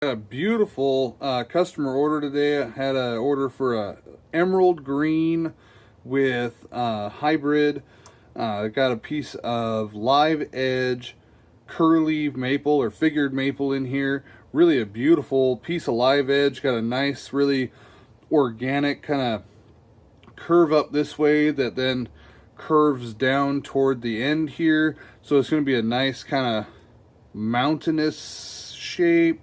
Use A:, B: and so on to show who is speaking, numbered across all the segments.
A: Got a beautiful customer order today. I had an order for a emerald green with hybrid. Got a piece of live edge curly maple or figured maple in here. Really a beautiful piece of live edge. Got a nice, really organic kind of curve up this way that then curves down toward the end here. So it's going to be a nice kind of mountainous shape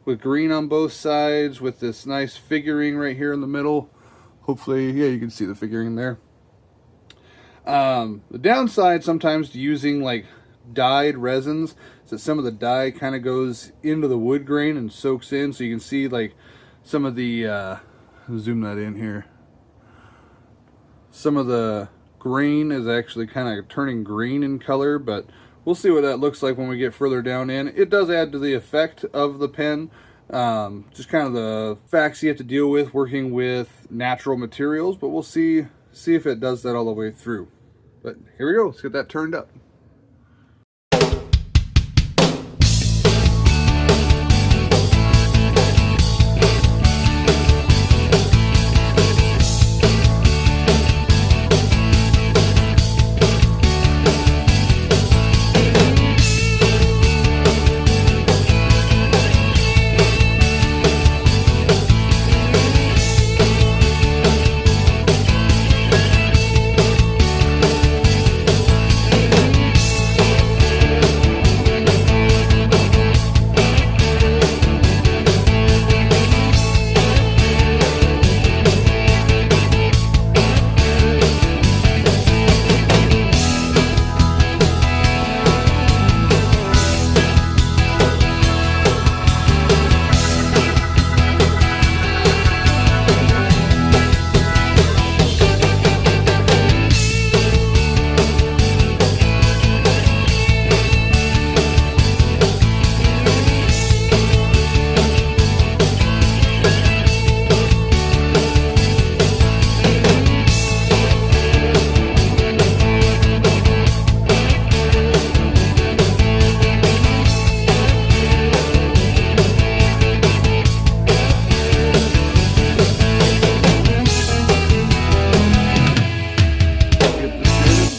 A: with green on both sides with this nice figuring right here in the middle. Hopefully, yeah, you can see the figuring there. The downside sometimes to using like dyed resins is that some of the dye kind of goes into the wood grain and soaks in, so you can see like some of the zoom that in here, some of the grain is actually kind of turning green in color, but we'll see what that looks like when we get further down in. It does add to the effect of the pen. Just kind of the facts you have to deal with working with natural materials, but we'll see if it does that all the way through. But here we go, let's get that turned up.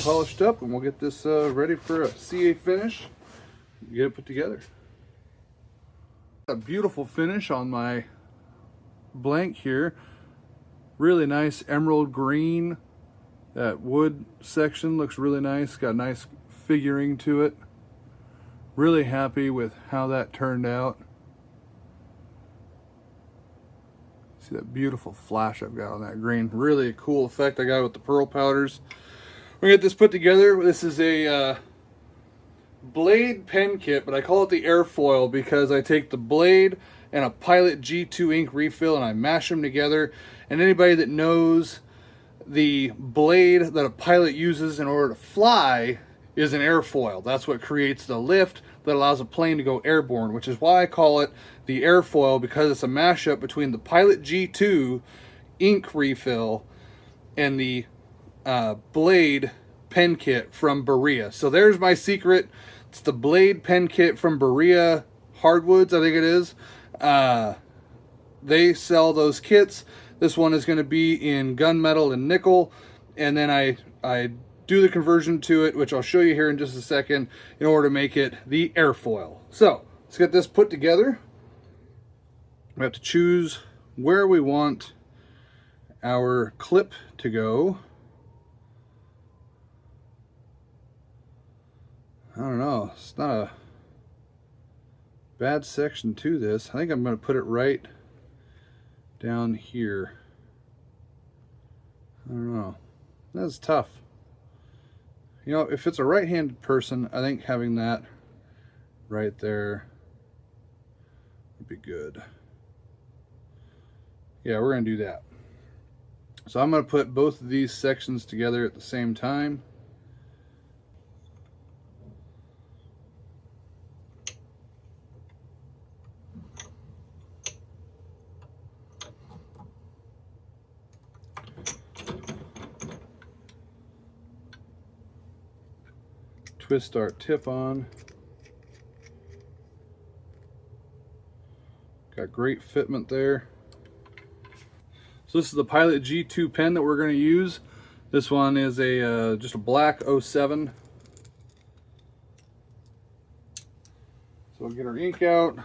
A: Polished up, and we'll get this ready for a CA finish. Get it put together. A beautiful finish on my blank here. Really nice emerald green. That wood section looks really nice. Got a nice figuring to it. Really happy with how that turned out. See that beautiful flash I've got on that green. Really a cool effect I got with the pearl powders. We're gonna get this put together. This is a blade pen kit, but I call it the Airfoil because I take the blade and a Pilot G2 ink refill and I mash them together. And anybody that knows the blade that a pilot uses in order to fly is an airfoil. That's what creates the lift that allows a plane to go airborne, which is why I call it the Airfoil, because it's a mashup between the Pilot G2 ink refill and the blade pen kit from Berea. So there's my secret. It's the blade pen kit from Berea Hardwoods, I think it is. They sell those kits. This one is going to be in gunmetal and nickel, and then I do the conversion to it, which I'll show you here in just a second, in order to make it the Airfoil. So let's get this put together. We have to choose where we want our clip to go. I don't know, it's not a bad section to this. I think I'm going to put it right down here. I don't know. That's tough. You know, if it's a right-handed person, I think having that right there would be good. Yeah, we're going to do that. So I'm going to put both of these sections together at the same time. Twist our tip on. Got great fitment there. So this is the Pilot G2 pen that we're going to use. This one is a just a black 07. So we'll get our ink out.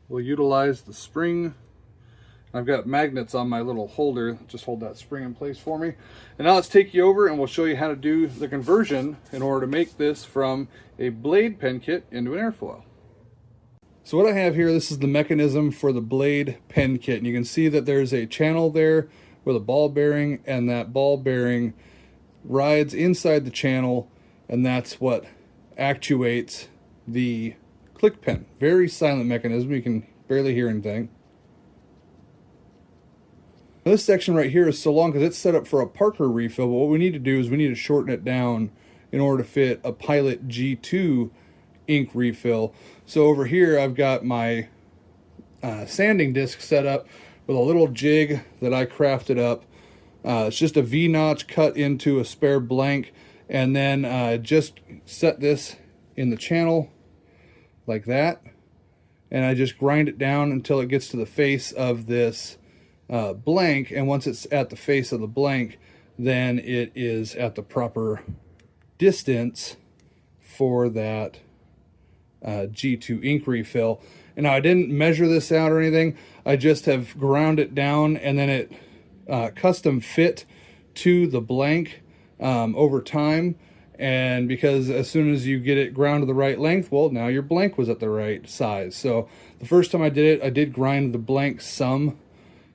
A: We'll utilize the spring. I've got magnets on my little holder. Just hold that spring in place for me. And now let's take you over and we'll show you how to do the conversion in order to make this from a blade pen kit into an airfoil. So what I have here, this is the mechanism for the blade pen kit. And you can see that there's a channel there with a ball bearing, and that ball bearing rides inside the channel, and that's what actuates the click pen. Very silent mechanism. You can barely hear anything. Now this section right here is so long because it's set up for a Parker refill, but what we need to do is we need to shorten it down in order to fit a Pilot G2 ink refill. So over here I've got my sanding disc set up with a little jig that I crafted up. It's just a V-notch cut into a spare blank, and then just set this in the channel like that, and I just grind it down until it gets to the face of this blank, and once it's at the face of the blank, then it is at the proper distance for that G2 ink refill. And now I didn't measure this out or anything. I just have ground it down, and then it custom fit to the blank over time. And because as soon as you get it ground to the right length, well, now your blank was at the right size. So the first time I did it, I did grind the blank some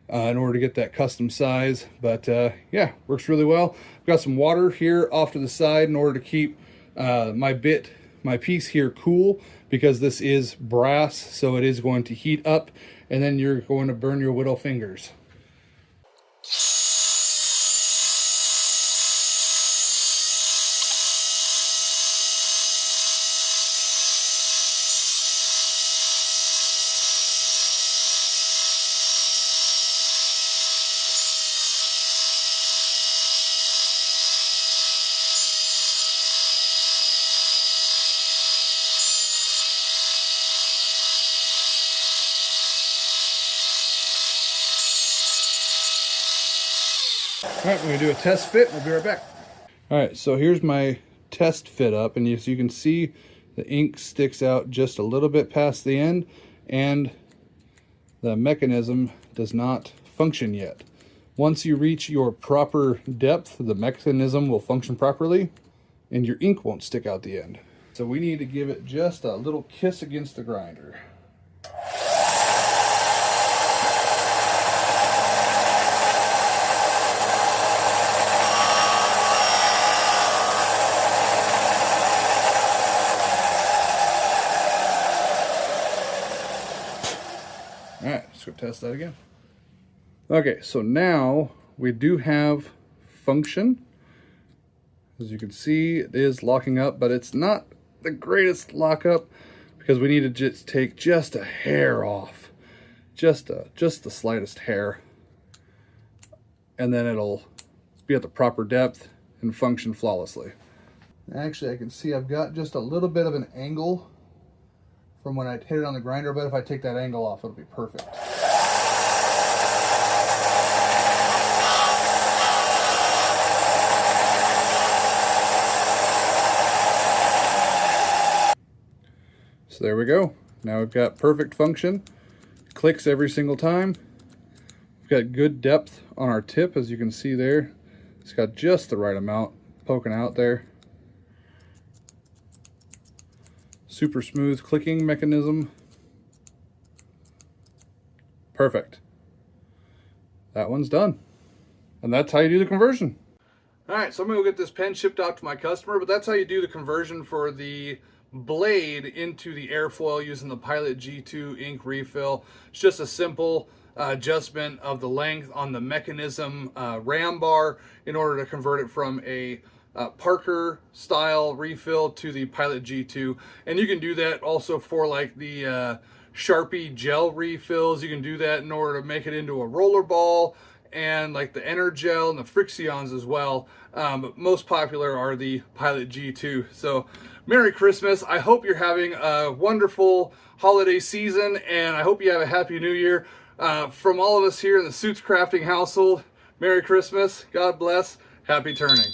A: in order to get that custom size. But yeah, works really well. I've got some water here off to the side in order to keep my piece here cool, because this is brass, so it is going to heat up, and then you're going to burn your little fingers. All right, we're gonna do a test fit. We'll be right back. All right, so here's my test fit up, and as you can see, the ink sticks out just a little bit past the end, and the mechanism does not function yet. Once you reach your proper depth, the mechanism will function properly, and your ink won't stick out the end. So we need to give it just a little kiss against the grinder. All right, let's go test that again. Okay, so now we do have function. As you can see, it is locking up, but it's not the greatest lockup because we need to just take just a hair off, just the slightest hair, and then it'll be at the proper depth and function flawlessly. Actually, I can see I've got just a little bit of an angle from when I hit it on the grinder, but if I take that angle off, it'll be perfect. So there we go. Now we've got perfect function. Clicks every single time. We've got good depth on our tip, as you can see there. It's got just the right amount poking out there. Super smooth clicking mechanism. Perfect. That one's done. And that's how you do the conversion. All right, so I'm gonna go get this pen shipped out to my customer, but that's how you do the conversion for the blade into the airfoil using the Pilot G2 ink refill. It's just a simple adjustment of the length on the mechanism ram bar in order to convert it from a Parker style refill to the Pilot G2. And you can do that also for like the Sharpie gel refills. You can do that in order to make it into a roller ball and like the Energel and the Frictions as well. But most popular are the Pilot G2. So Merry Christmas. I hope you're having a wonderful holiday season, and I hope you have a Happy New Year. From all of us here in the Suits Crafting household, Merry Christmas, God bless, Happy turning.